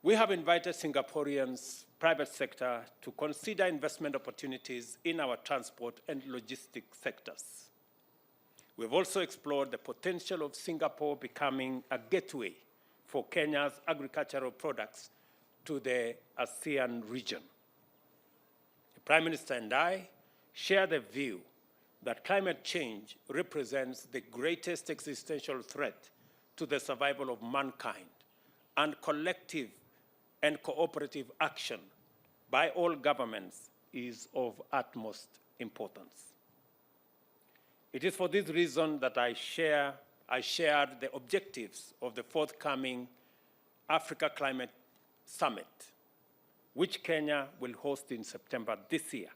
We have invited Singaporeans' private sector to consider investment opportunities in our transport and logistics sectors. We've also explored the potential of Singapore becoming a gateway for Kenya's agricultural products to the Hsein region. The Prime Minister and I share the view that climate change represents the greatest existential threat to the survival of mankind, and collective and cooperative action by all governments is of utmost importance. It is for this reason that I shared the objectives of the forthcoming Africa Climate Summit, which Kenya will host in September this year.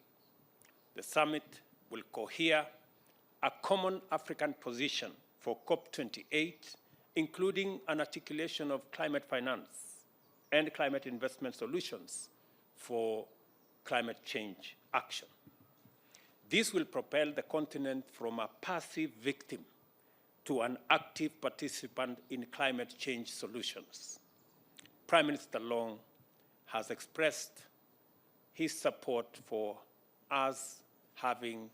The summit will cohere a common African position for COP28, including an articulation of climate finance and climate investment solutions for climate change action. This will propel the continent from a passive victim to an active participant in climate change solutions. Prime Minister Loong has expressed his support for us having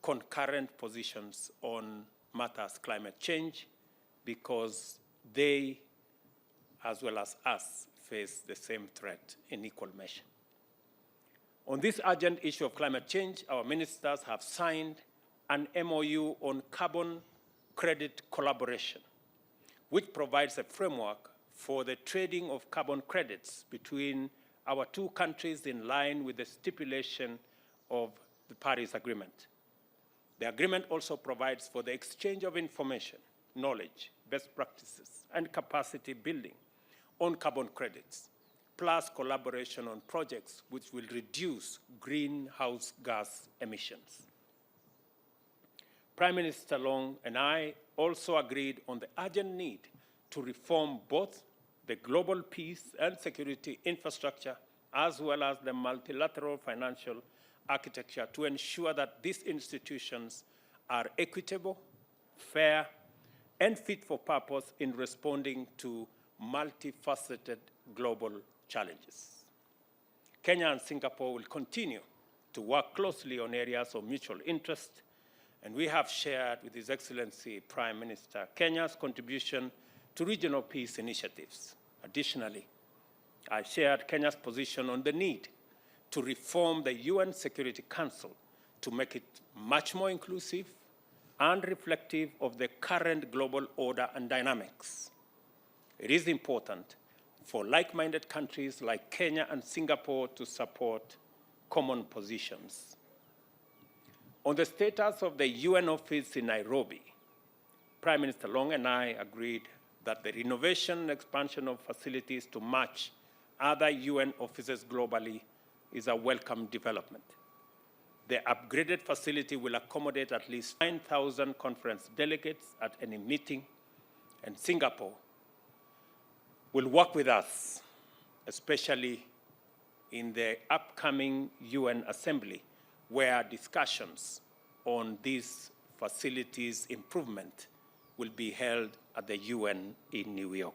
concurrent positions on matters climate change, because they, as well as us, face the same threat in equal measure. On this urgent issue of climate change, our ministers have signed an MOU on carbon credit collaboration, which provides a framework for the trading of carbon credits between our two countries in line with the stipulation of the Paris Agreement. The agreement also provides for the exchange of information, knowledge, best practices, and capacity building on carbon credits, plus collaboration on projects which will reduce greenhouse gas emissions. Prime Minister Loong and I also agreed on the urgent need to reform both the global peace and security infrastructure, as well as the multilateral financial architecture, to ensure that these institutions are equitable, fair, and fit for purpose in responding to multifaceted global challenges. Kenya and Singapore will continue to work closely on areas of mutual interest, and we have shared with His Excellency Prime Minister Kenya's contribution to regional peace initiatives. Additionally, I shared Kenya's position on the need to reform the UN Security Council to make it much more inclusive and reflective of the current global order and dynamics. It is important for like-minded countries like Kenya and Singapore to support common positions. On the status of the UN office in Nairobi, Prime Minister Loong and I agreed that the renovation and expansion of facilities to match other UN offices globally is a welcome development. The upgraded facility will accommodate at least 9,000 conference delegates at any meeting, and Singapore will work with us, especially in the upcoming UN Assembly, where discussions on these facilities' improvement will be held at the UN in New York.